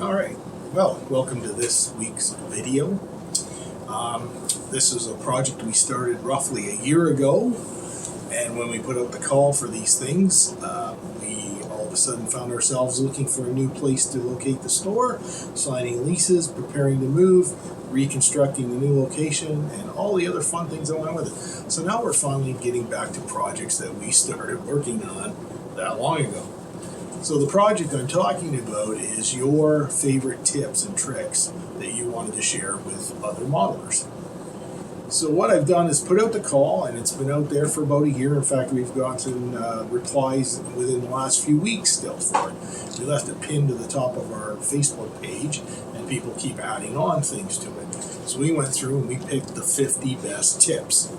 Alright, well, welcome to this week's video. This is a project we started roughly a year ago, and when we put out the call for these things, we all of a sudden found ourselves looking for a new place to locate the store, signing leases, preparing to move, reconstructing the new location, and all the other fun things that went with it. So now we're finally getting back to projects that we started working on that long ago. So the project I'm talking about is your favorite tips and tricks that you wanted to share with other modelers. So what I've done is put out the call, and it's been out there for about a year. In fact, we've gotten replies within the last few weeks still for it. We left it pinned to the top of our Facebook page, and people keep adding on things to it. So we went through and we picked the 50 best tips.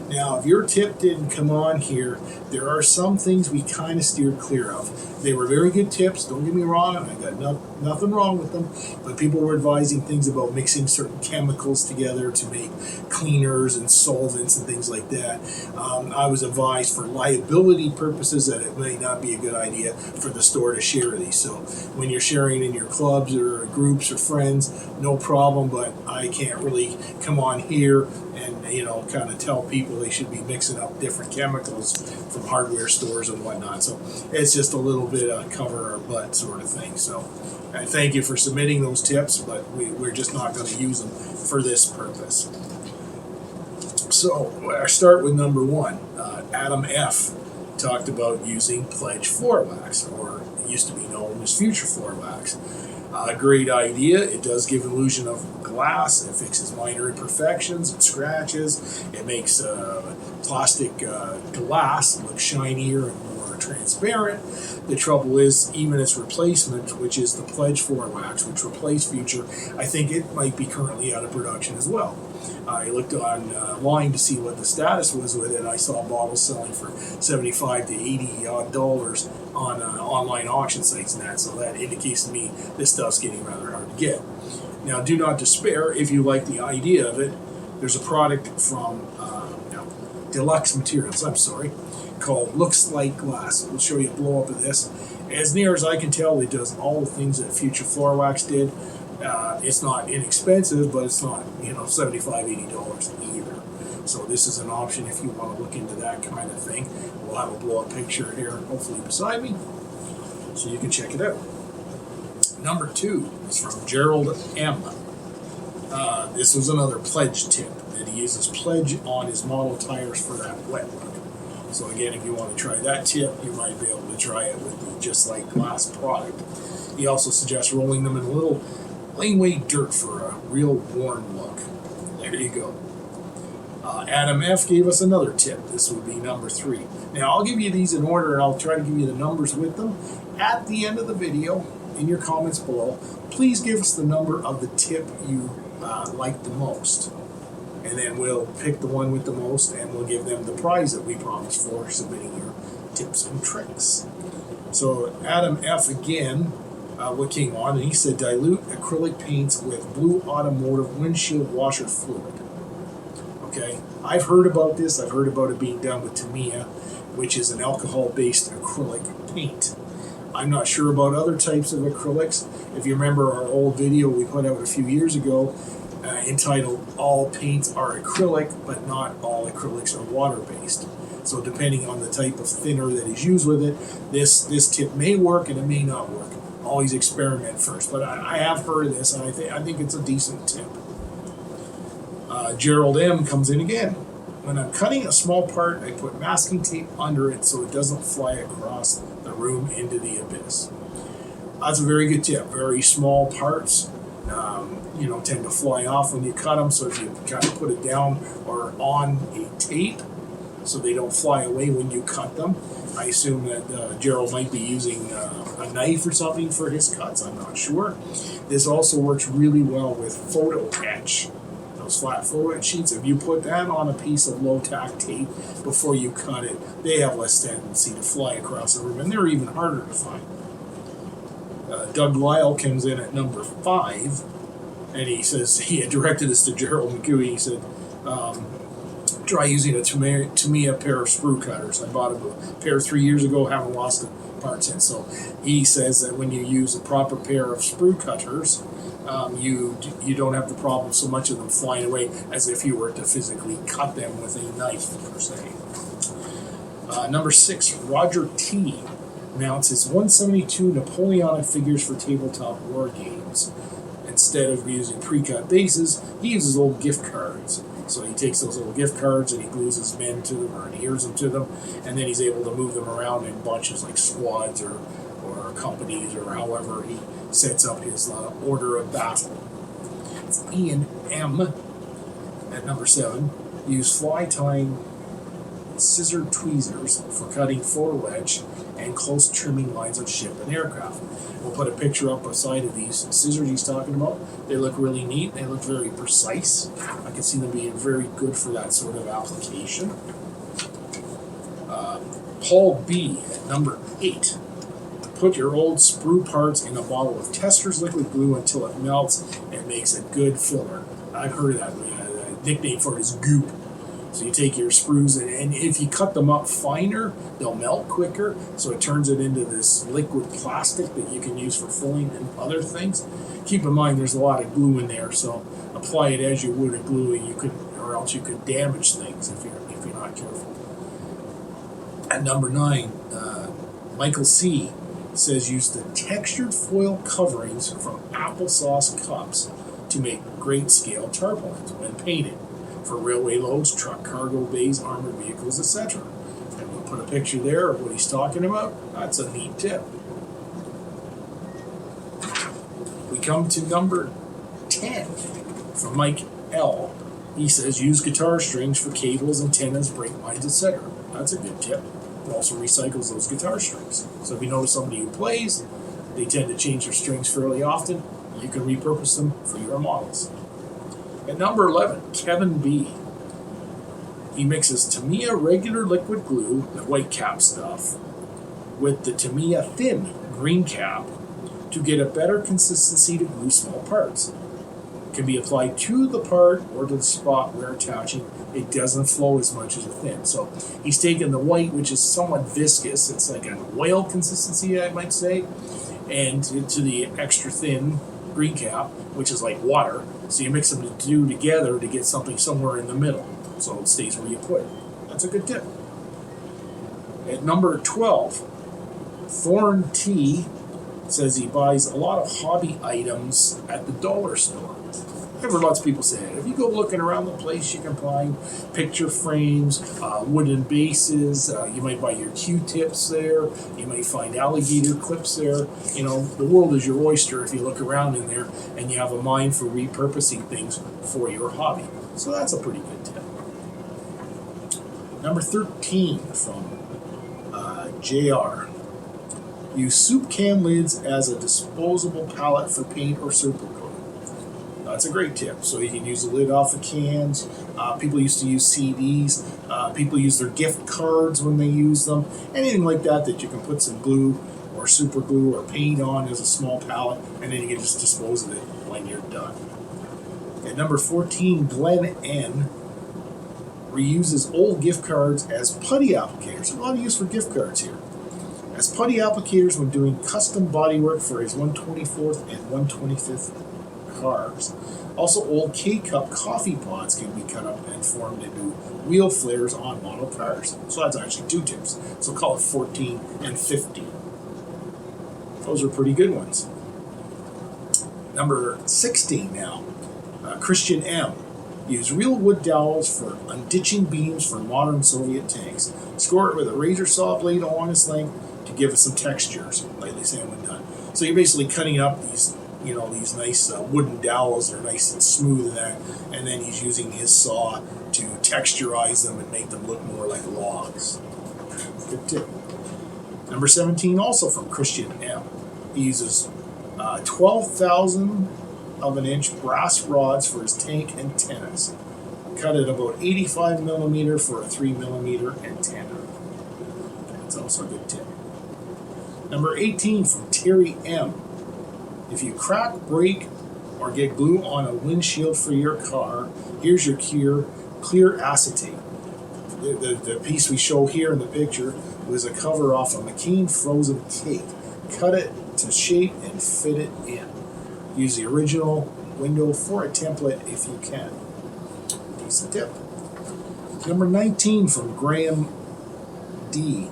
Now, if your tip didn't come on here, there are some things we kind of steered clear of. They were very good tips, don't get me wrong, and I got nothing wrong with them, but people were advising things about mixing certain chemicals together to make cleaners and solvents and things like that. I was advised for liability purposes that it may not be a good idea for the store to share these. So when you're sharing in your clubs or groups or friends, no problem, but I can't really come on here and kind of tell people they should be mixing up different chemicals from hardware stores and whatnot. So it's just a little bit of cover our butt sort of thing. So I thank you for submitting those tips, but we're just not going to use them for this purpose. So I start with number one. Adam F. talked about using Pledge floor wax, or it used to be known as Future floor wax. Great idea. It does give illusion of glass. It fixes minor imperfections and scratches. It makes plastic glass look shinier and more transparent. The trouble is, even its replacement, which is the Pledge floor wax, which replaced Future, I think it might be currently out of production as well. I looked online to see what the status was with it. I saw bottles selling for $75 to $80 odd on online auction sites and that, so that indicates to me this stuff's getting rather hard to get. Now, do not despair if you like the idea of it. There's a product from Deluxe Materials, called Looks Like Glass. We'll show you a blow up of this. As near as I can tell, it does all the things that Future floor wax did. It's not inexpensive, but it's not $75, $80 either. So this is an option if you want to look into that kind of thing. We'll have a blow-up picture here, hopefully beside me, so you can check it out. Number two is from Gerald M. This was another Pledge tip, that he uses Pledge on his model tires for that wet look. So again, if you want to try that tip, you might be able to try it with the Just Like Glass product. He also suggests rolling them in a little laneway dirt for a real worn look. There you go. Adam F. gave us another tip. This would be number three. Now, I'll give you these in order, and I'll try to give you the numbers with them. At the end of the video, in your comments below, please give us the number of the tip you like the most. And then we'll pick the one with the most, and we'll give them the prize that we promised for submitting your tips and tricks. So Adam F. again, what came on, and he said dilute acrylic paints with blue automotive windshield washer fluid. Okay, I've heard about this. I've heard about it being done with Tamiya, which is an alcohol-based acrylic paint. I'm not sure about other types of acrylics. If you remember our old video we put out a few years ago, entitled All Paints Are Acrylic, but Not All Acrylics Are Water-Based. So depending on the type of thinner that is used with it, this tip may work and it may not work. Always experiment first, but I have heard of this, and I think it's a decent tip. Gerald M. comes in again. When I'm cutting a small part, I put masking tape under it so it doesn't fly across the room into the abyss. That's a very good tip. Very small parts, tend to fly off when you cut them, so if you kind of put it down or on a tape so they don't fly away when you cut them. I assume that Gerald might be using a knife or something for his cuts. I'm not sure. This also works really well with photo etch. Those flat photo etch sheets, if you put that on a piece of low-tack tape before you cut it, they have less tendency to fly across the room, and they're even harder to find. Doug Lyle comes in at number 5, and he says, he had directed this to Gerald McCooey. He said, try using a Tamiya pair of sprue cutters. I bought a pair 3 years ago, haven't lost a parts in. So he says that when you use a proper pair of sprue cutters, you don't have the problem so much of them flying away as if you were to physically cut them with a knife, per se. Number 6, Roger T. mounts his 172 Napoleonic figures for tabletop war games. Instead of using pre-cut bases, he uses old gift cards. So he takes those little gift cards and he glues his men to them or adheres them to them, and then he's able to move them around in bunches like squads or companies or however he sets up his order of battle. Ian M. at number 7 used fly tying scissor tweezers for cutting forewedge and close trimming lines of ship and aircraft. We'll put a picture up beside of these scissors he's talking about. They look really neat. They look very precise. I can see them being very good for that sort of application. Paul B. at number 8. Put your old sprue parts in a bottle of Testor's liquid glue until it melts and makes a good filler. I've heard of that. The nickname for it is goop. So you take your sprues and if you cut them up finer, they'll melt quicker. So it turns it into this liquid plastic that you can use for filling and other things. Keep in mind there's a lot of glue in there, so apply it as you would a glue. Or else you could damage things if you're not careful. At number 9, Michael C. says use the textured foil coverings from applesauce cups to make great scale tarpaulins when painted for railway loads, truck cargo bays, armored vehicles, etc. And we'll put a picture there of what he's talking about. That's a neat tip. We come to number 10 from Mike L. He says use guitar strings for cables, antennas, brake lines, etc. That's a good tip. It also recycles those guitar strings. So if you notice somebody who plays, they tend to change their strings fairly often. You can repurpose them for your models. At number 11, Kevin B. He mixes Tamiya regular liquid glue, the white cap stuff, with the Tamiya thin green cap to get a better consistency to glue small parts. It can be applied to the part or to the spot where attaching. It doesn't flow as much as a thin. So he's taken the white, which is somewhat viscous. It's like an oil consistency, I might say, and to the extra thin green cap, which is like water. So you mix them together to get something somewhere in the middle, so it stays where you put it. That's a good tip. At number 12, Thorn T says he buys a lot of hobby items at the dollar store. I've heard lots of people say it. If you go looking around the place, you can find picture frames, wooden bases. You might buy your Q-tips there. You might find alligator clips there. You know, the world is your oyster if you look around in there and you have a mind for repurposing things for your hobby. So that's a pretty good tip. Number 13 from JR. Use soup can lids as a disposable palette for paint or super coating. That's a great tip. So you can use the lid off of cans. People used to use CDs. People use their gift cards when they use them. Anything like that you can put some glue or super glue or paint on as a small palette, and then you can just dispose of it when you're done. At number 14, Glenn N. reuses old gift cards as putty applicators. A lot of use for gift cards here. As putty applicators when doing custom bodywork for his 124th and 125th cars. Also, old K-Cup coffee pods can be cut up and formed into wheel flares on model cars. So that's actually 2 tips. So call it 14 and 15. Those are pretty good ones. Number 16 now. Christian M. Use real wood dowels for unditching beams for modern Soviet tanks. Score it with a razor saw blade along its length to give it some textures, lightly sanded when done. So you're basically cutting up these nice wooden dowels. They're nice and smooth and then he's using his saw to texturize them and make them look more like logs. Good tip. Number 17, also from Christian M. He uses 12,000 of an inch brass rods for his tank antennas. Cut at about 85 millimeter for a 3 millimeter antenna. That's also a good tip. Number 18 from Terry M. If you crack, break, or get glue on a windshield for your car, here's your clear acetate. the piece we show here in the picture was a cover off a McKean frozen cake. Cut it to shape and fit it in. Use the original window for a template if you can. Decent tip. Number 19 from Graham D.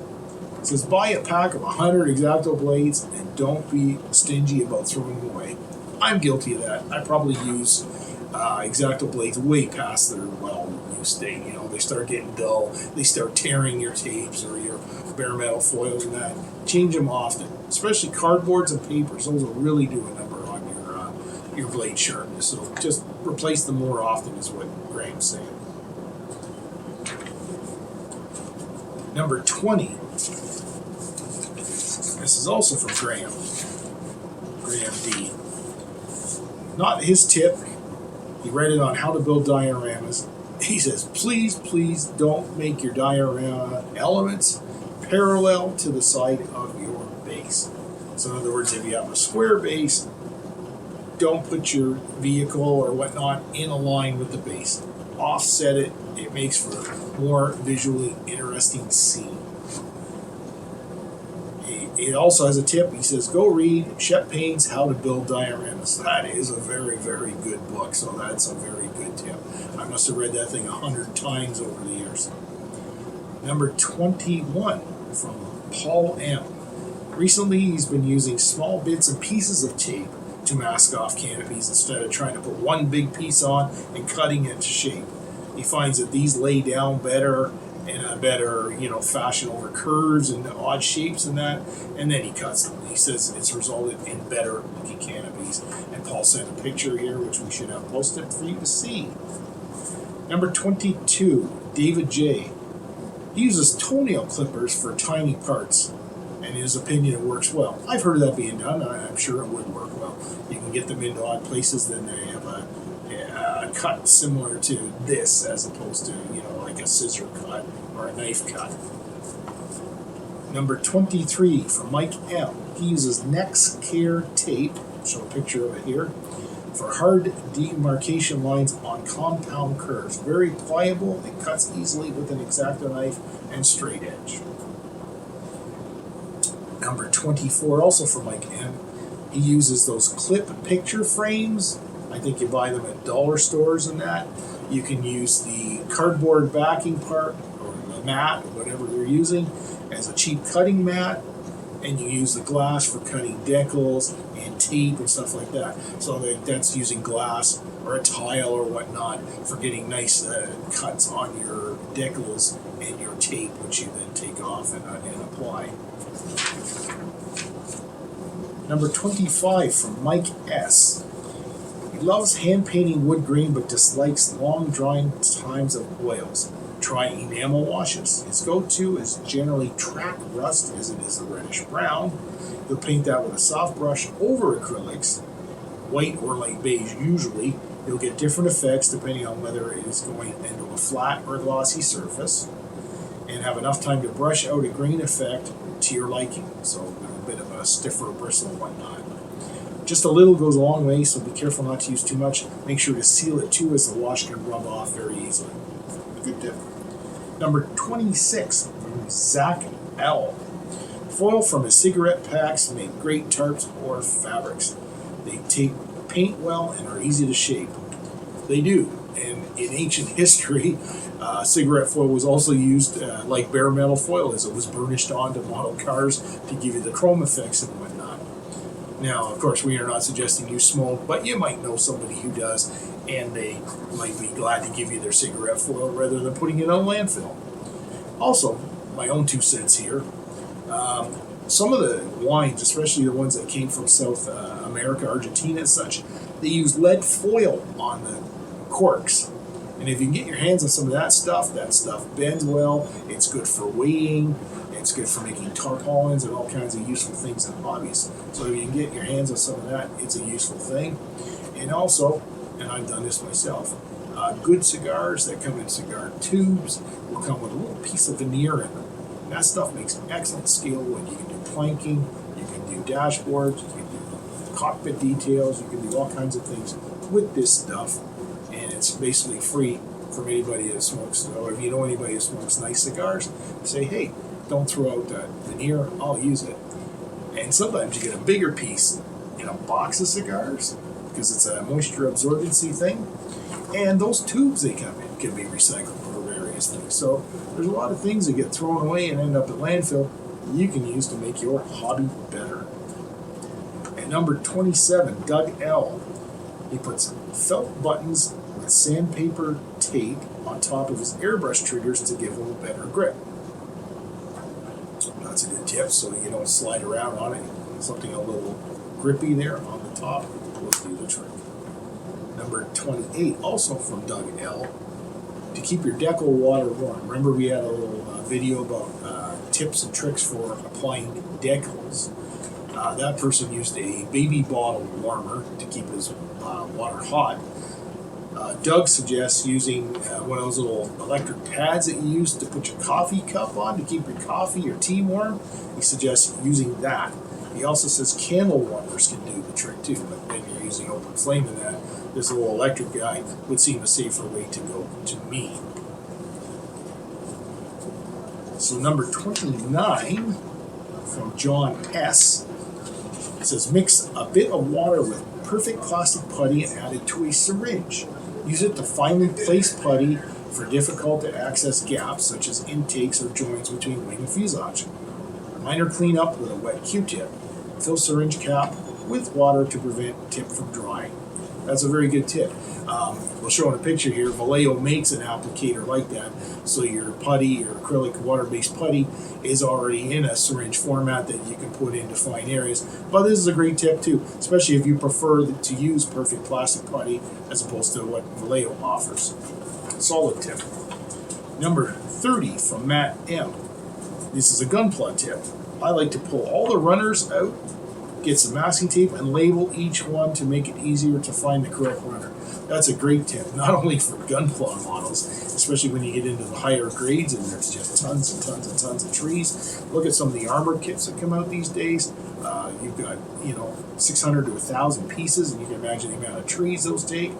It says, buy a pack of 100 X-Acto blades and don't be stingy about throwing them away. I'm guilty of that. I probably use X-Acto blades way past their well-used state. You know, they start getting dull. They start tearing your tapes or your bare metal foils and that. Change them often, especially cardboards and papers. Those will really do a number on your blade sharpness. So just replace them more often is what Graham's saying. Number 20. This is also from Graham D. Not his tip. He read it on how to build dioramas. He says, please, please don't make your diorama elements parallel to the side of your base. So in other words, if you have a square base, don't put your vehicle or whatnot in a line with the base. Offset it. It makes for a more visually interesting scene. It also has a tip. He says, go read Shep Payne's How to Build Dioramas. That is a very, very good book, so that's a very good tip. I must have read that thing 100 times over the years. Number 21 from Paul M. Recently, he's been using small bits and pieces of tape to mask off canopies instead of trying to put one big piece on and cutting it to shape. He finds that these lay down better in a better, fashion over curves and odd shapes and that, and then he cuts them. He says it's resulted in better looking canopies. And Paul sent a picture here, which we should have posted for you to see. Number 22, David J. He uses toenail clippers for tiny parts, and in his opinion, it works well. I've heard of that being done, and I'm sure it would work well. You can get them into odd places, then they have a cut similar to this, as opposed to, like a scissor cut or a knife cut. Number 23 from Mike M. He uses Next Care tape, show a picture of it here, for hard demarcation lines on compound curves. Very pliable, it cuts easily with an X-Acto knife and straight edge. Number 24, also from Mike M. He uses those clip picture frames. I think you buy them at dollar stores and that. You can use the cardboard backing part or the mat, whatever they're using, as a cheap cutting mat, and you use the glass for cutting decals and tape and stuff like that. So that's using glass or a tile or whatnot for getting nice cuts on your decals and your tape, which you then take off and apply. Number 25 from Mike S. He loves hand painting wood grain but dislikes long drying times of oils. Try enamel washes. His go-to is generally track rust, as it is a reddish brown. He'll paint that with a soft brush over acrylics, white or light beige usually. You'll get different effects depending on whether it is going into a flat or glossy surface, and have enough time to brush out a grain effect to your liking. So a bit of a stiffer bristle and whatnot. Just a little goes a long way, so be careful not to use too much. Make sure to seal it too, as the wash can rub off very easily. Good tip. Number 26, Zach L. Foil from his cigarette packs make great tarps or fabrics. They paint well and are easy to shape. They do. And in ancient history, cigarette foil was also used like bare metal foil, as it was burnished onto model cars to give you the chrome effects and whatnot. Now, of course, we are not suggesting you smoke, but you might know somebody who does, and they might be glad to give you their cigarette foil rather than putting it on landfill. Also, my own 2 cents here, some of the wines, especially the ones that came from South America, Argentina and such, they use lead foil on the corks. And if you can get your hands on some of that stuff bends well. It's good for weighing. It's good for making tarpaulins and all kinds of useful things in hobbies. So if you can get your hands on some of that, it's a useful thing. And also, and I've done this myself, good cigars that come in cigar tubes will come with a little piece of veneer in them. And that stuff makes excellent scale wood. You can do planking, you can do dashboards, you can do cockpit details, you can do all kinds of things with this stuff. And it's basically free from anybody that smokes, or if you know anybody that smokes nice cigars, say, hey, don't throw out that veneer, I'll use it. And sometimes you get a bigger piece in a box of cigars, because it's a moisture absorbency thing, and those tubes they come in can be recycled for various things. So there's a lot of things that get thrown away and end up at landfill you can use to make your hobby better. At number 27, Doug L. He puts felt buttons with sandpaper tape on top of his airbrush triggers to give them a better grip. That's a good tip, so you don't slide around on it. Something a little grippy there on the top will do the trick. Number 28, also from Doug L. To keep your decal water warm. Remember we had a little video about tips and tricks for applying decals. That person used a baby bottle warmer to keep his water hot. Doug suggests using one of those little electric pads that you use to put your coffee cup on to keep your coffee or tea warm. He suggests using that. He also says candle warmers can do the trick too, but then you're using open flame in that. This little electric guy would seem a safer way to go to me. So number 29 from John S. It says mix a bit of water with perfect plastic putty and add it to a syringe. Use it to finely place putty for difficult to access gaps such as intakes or joints between wing and fuselage. Minor cleanup with a wet Q-tip. Fill syringe cap with water to prevent tip from drying. That's a very good tip. We'll show in a picture here. Vallejo makes an applicator like that, so your putty, your acrylic water-based putty, is already in a syringe format that you can put into fine areas. But this is a great tip too, especially if you prefer to use perfect plastic putty as opposed to what Vallejo offers. Solid tip. Number 30 from Matt M. This is a gun plug tip. I like to pull all the runners out, get some masking tape, and label each one to make it easier to find the correct runner. That's a great tip, not only for gun plug models, especially when you get into the higher grades and there's just tons and tons and tons of trees. Look at some of the armor kits that come out these days. You've got 600 to 1,000 pieces, and you can imagine the amount of trees those take.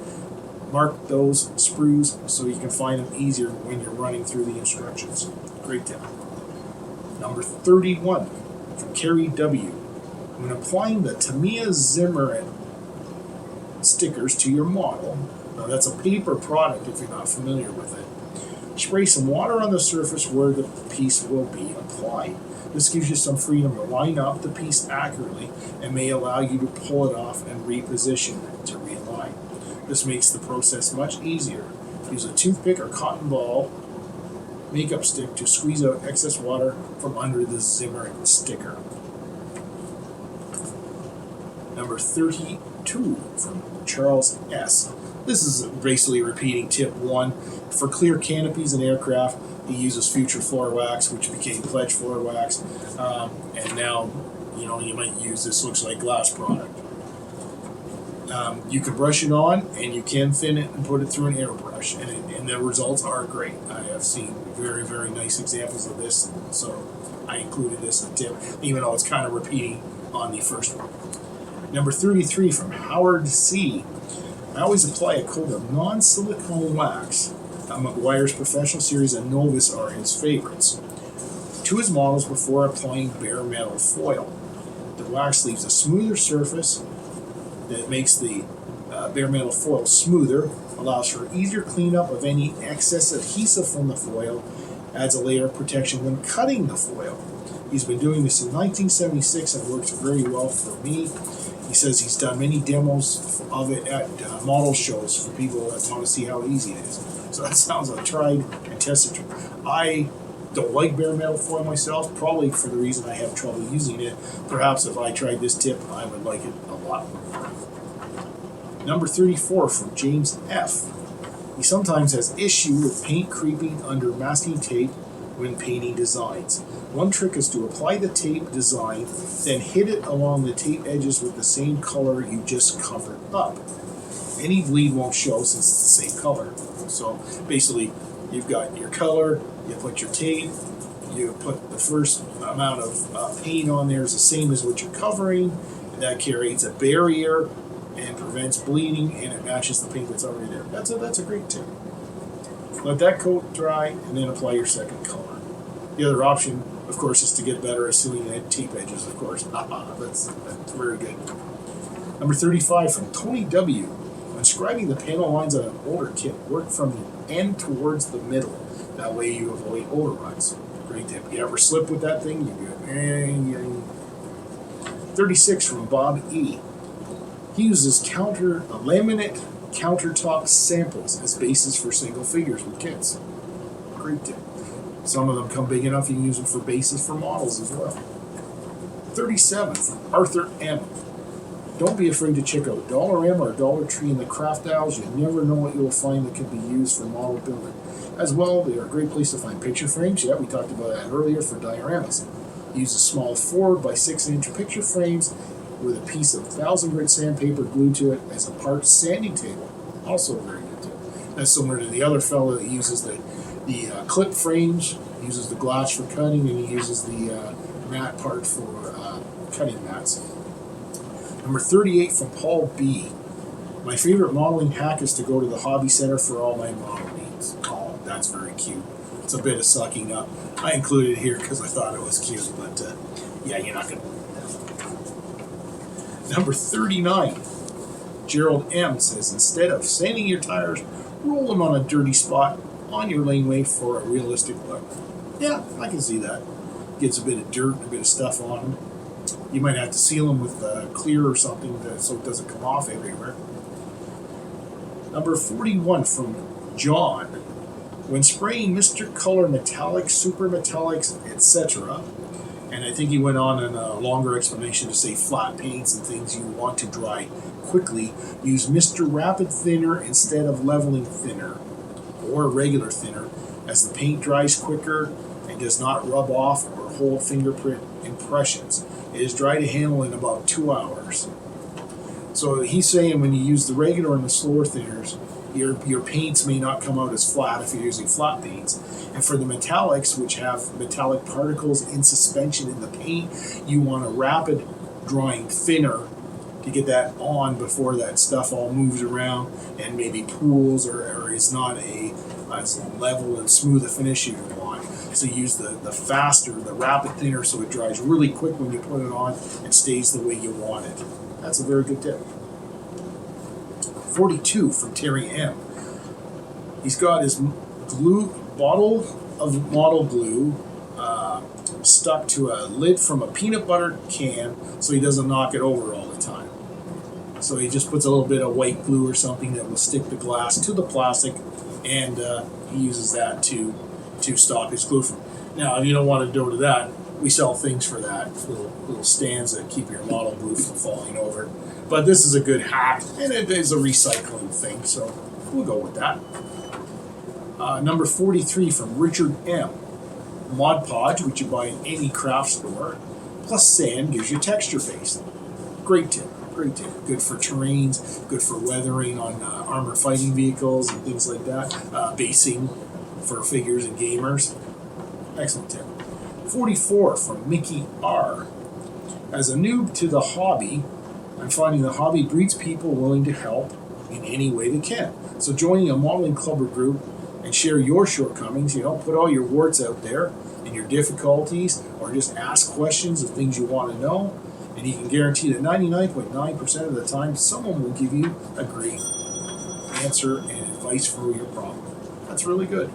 Mark those sprues so you can find them easier when you're running through the instructions. Great tip. Number 31 from Carrie W. When applying the Tamiya Zimmer stickers to your model, now that's a paper product if you're not familiar with it, spray some water on the surface where the piece will be applied. This gives you some freedom to line up the piece accurately and may allow you to pull it off and reposition it to realign. This makes the process much easier. Use a toothpick or cotton ball makeup stick to squeeze out excess water from under the Zimmer sticker. Number 32 from Charles S. This is basically repeating tip 1. For clear canopies and aircraft, he uses Future Floor Wax, which became Pledge Floor Wax, and now you might use this looks like glass product. You can brush it on, and you can thin it and put it through an airbrush, and the results are great. I have seen very, very nice examples of this, so I included this in the tip, even though it's kind of repeating on the first one. Number 33 from Howard C. I always apply a coat of non-silicone wax. McGuire's Professional Series and Novus are his favorites. To his models before applying bare metal foil. The wax leaves a smoother surface that makes the bare metal foil smoother, allows for easier cleanup of any excess adhesive from the foil, adds a layer of protection when cutting the foil. He's been doing this in 1976 and works very well for me. He says he's done many demos of it at model shows for people that want to see how easy it is. So that sounds like tried and tested trick. I don't like bare metal foil myself, probably for the reason I have trouble using it. Perhaps if I tried this tip, I would like it a lot more. Number 34 from James F. He sometimes has issue with paint creeping under masking tape when painting designs. One trick is to apply the tape design, then hit it along the tape edges with the same color you just covered up. Any bleed won't show since it's the same color. So basically, you've got your color, you put your tape, you put the first amount of paint on there is the same as what you're covering, and that creates a barrier and prevents bleeding, and it matches the paint that's already there. That's a great tip. Let that coat dry and then apply your second color. The other option, of course, is to get better at sealing tape edges, of course. That's very good. Number 35 from Tony W. When scribing the panel lines on an older kit, work from the end towards the middle. That way you avoid overruns. Great tip. You ever slip with that thing? You go, 36 from Bob E. He uses laminate countertop samples as bases for single figures with kits. Great tip. Some of them come big enough you can use them for bases for models as well. 37 from Arthur M. Don't be afraid to check out Dollar M or Dollar Tree in the craft aisles. You never know what you will find that can be used for model building. As well, they are a great place to find picture frames. Yeah, we talked about that earlier for dioramas. Use a small 4 by 6 inch picture frames with a piece of 1000 grit sandpaper glued to it as a part sanding table. Also a very good tip. That's similar to the other fellow that uses the clip frames, uses the glass for cutting, and he uses the mat part for cutting mats. Number 38 from Paul B. My favorite modeling hack is to go to the hobby center for all my model needs. Oh, that's very cute. It's a bit of sucking up. I included it here because I thought it was cute, but yeah, you're not going to. Number 39. Gerald M. says, instead of sanding your tires, roll them on a dirty spot on your laneway for a realistic look. Yeah, I can see that. Gets a bit of dirt, a bit of stuff on them. You might have to seal them with clear or something so it doesn't come off everywhere. Number 41 from John. When spraying Mr. Color metallics, super metallics, etc., and I think he went on in a longer explanation to say flat paints and things you want to dry quickly, use Mr. Rapid Thinner instead of leveling thinner or regular thinner, as the paint dries quicker and does not rub off or hold fingerprint impressions. It is dry to handle in about 2 hours. So he's saying when you use the regular and the slower thinners, your paints may not come out as flat if you're using flat paints. And for the metallics, which have metallic particles in suspension in the paint, you want a rapid drying thinner to get that on before that stuff all moves around and maybe pools or is not as level and smooth a finish you want. So use the faster, the rapid thinner, so it dries really quick when you put it on and stays the way you want it. That's a very good tip. 42 from Terry M. He's got his bottle of model glue stuck to a lid from a peanut butter can so he doesn't knock it over all the time. So he just puts a little bit of white glue or something that will stick the glass to the plastic, and he uses that to stop his glue from. Now, if you don't want to do that, we sell things for that, little stands that keep your model glue from falling over. But this is a good hack, and it is a recycling thing, so we'll go with that. Number 43 from Richard M. Mod Podge, which you buy in any craft store, plus sand gives you texture base. Great tip, great tip. Good for terrains, good for weathering on armor fighting vehicles and things like that. Basing for figures and gamers. Excellent tip. 44 from Mickey R. As a noob to the hobby, I'm finding the hobby breeds people willing to help in any way they can. So joining a modeling club or group and share your shortcomings, put all your warts out there and your difficulties, or just ask questions of things you want to know, and you can guarantee that 99.9% of the time someone will give you a great answer and advice for your problem. That's really good.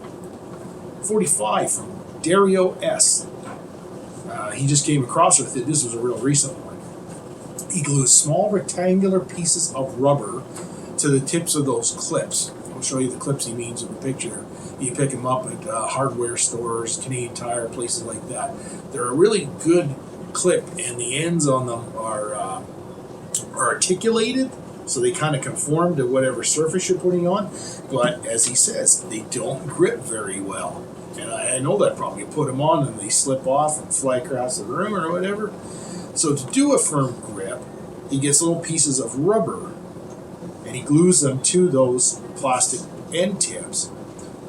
45 from Dario S. He just came across with it. This was a real recent one. He glues small rectangular pieces of rubber to the tips of those clips. I'll show you the clips he means in the picture. You pick them up at hardware stores, Canadian Tire, places like that. They're a really good clip, and the ends on them are articulated, so they kind of conform to whatever surface you're putting on. But as he says, they don't grip very well. And I know that problem. You put them on and they slip off and fly across the room or whatever. So to do a firm grip, he gets little pieces of rubber and he glues them to those plastic end tips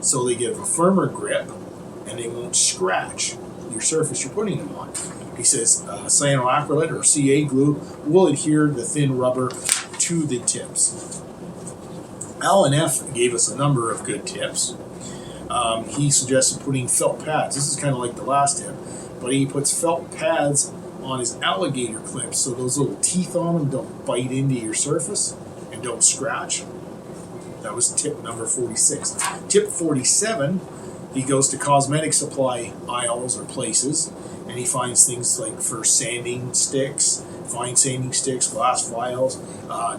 so they give a firmer grip and they won't scratch your surface you're putting them on. He says cyanoacrylate or CA glue will adhere the thin rubber to the tips. Alan F. gave us a number of good tips. He suggested putting felt pads. This is kind of like the last tip, but he puts felt pads on his alligator clips so those little teeth on them don't bite into your surface and don't scratch. That was tip number 46. Tip 47, he goes to cosmetic supply aisles or places, and he finds things like for sanding sticks, fine sanding sticks, glass files,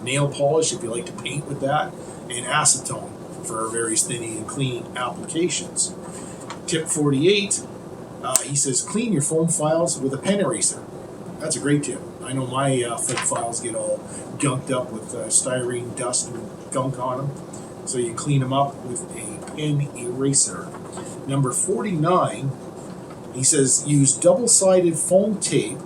nail polish if you like to paint with that, and acetone for various thinning and cleaning applications. Tip 48, he says clean your foam files with a pen eraser. That's a great tip. I know my foam files get all gunked up with styrene dust and gunk on them, so you clean them up with a pen eraser. Number 49, he says use double-sided foam tape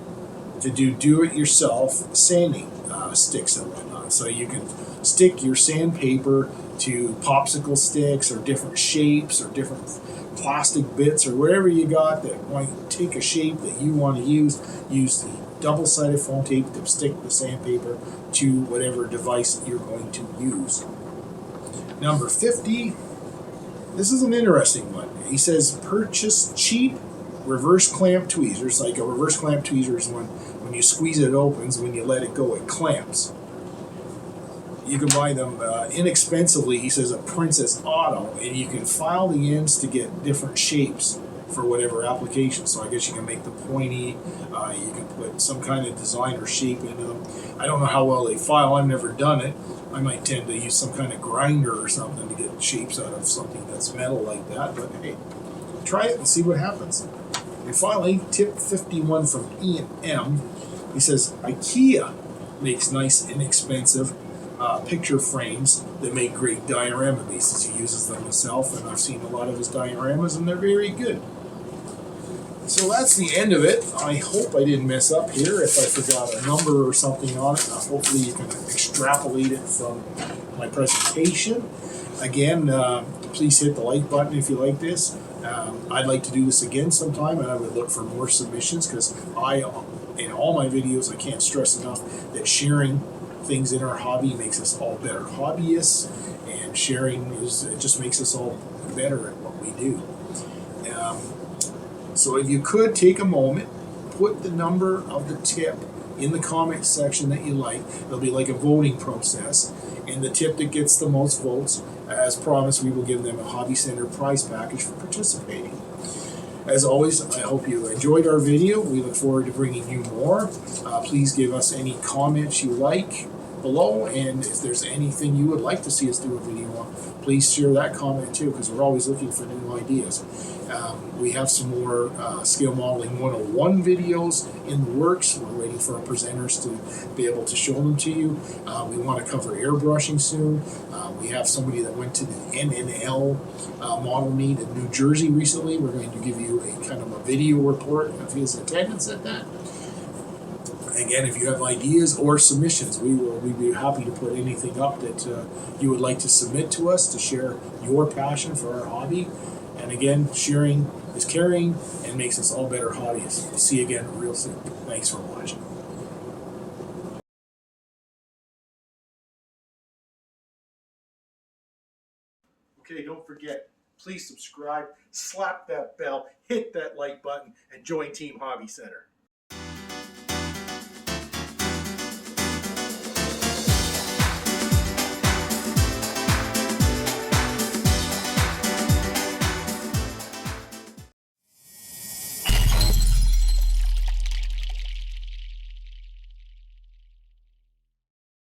to do-it-yourself sanding sticks and whatnot. So you can stick your sandpaper to popsicle sticks or different shapes or different plastic bits or whatever you got that might take a shape that you want to use. Use the double-sided foam tape to stick the sandpaper to whatever device you're going to use. Number 50, this is an interesting one. He says purchase cheap reverse clamp tweezers. Like a reverse clamp tweezer is when you squeeze it opens, when you let it go it clamps. You can buy them inexpensively, he says, at Princess Auto, and you can file the ends to get different shapes for whatever application. So I guess you can make the pointy, you can put some kind of design or shape into them. I don't know how well they file, I've never done it. I might tend to use some kind of grinder or something to get shapes out of something that's metal like that, but hey, try it and see what happens. And finally, tip 51 from Ian M. He says, IKEA makes nice, inexpensive picture frames that make great diorama bases. He uses them himself, and I've seen a lot of his dioramas, and they're very good. So that's the end of it. I hope I didn't mess up here. If I forgot a number or something on it, hopefully you can extrapolate it from my presentation. Again, please hit the like button if you like this. I'd like to do this again sometime, and I would look for more submissions because in all my videos, I can't stress enough that sharing things in our hobby makes us all better hobbyists, and sharing it just makes us all better at what we do. So if you could take a moment, put the number of the tip in the comment section that you like. It'll be like a voting process, and the tip that gets the most votes, as promised, we will give them a Hobby Center prize package for participating. As always, I hope you enjoyed our video. We look forward to bringing you more. Please give us any comments you like below, and if there's anything you would like to see us do a video on, please share that comment too, because we're always looking for new ideas. We have some more Scale Modeling 101 videos in the works. We're waiting for our presenters to be able to show them to you. We want to cover airbrushing soon. We have somebody that went to the NNL model meet in New Jersey recently. We're going to give you a kind of a video report of his attendance at that. Again, if you have ideas or submissions, we'd be happy to put anything up that you would like to submit to us to share your passion for our hobby. And again, sharing is caring and makes us all better hobbyists. We'll see you again real soon. Thanks for watching. Okay, don't forget, please subscribe, slap that bell, hit that like button, and join Team Hobby Center.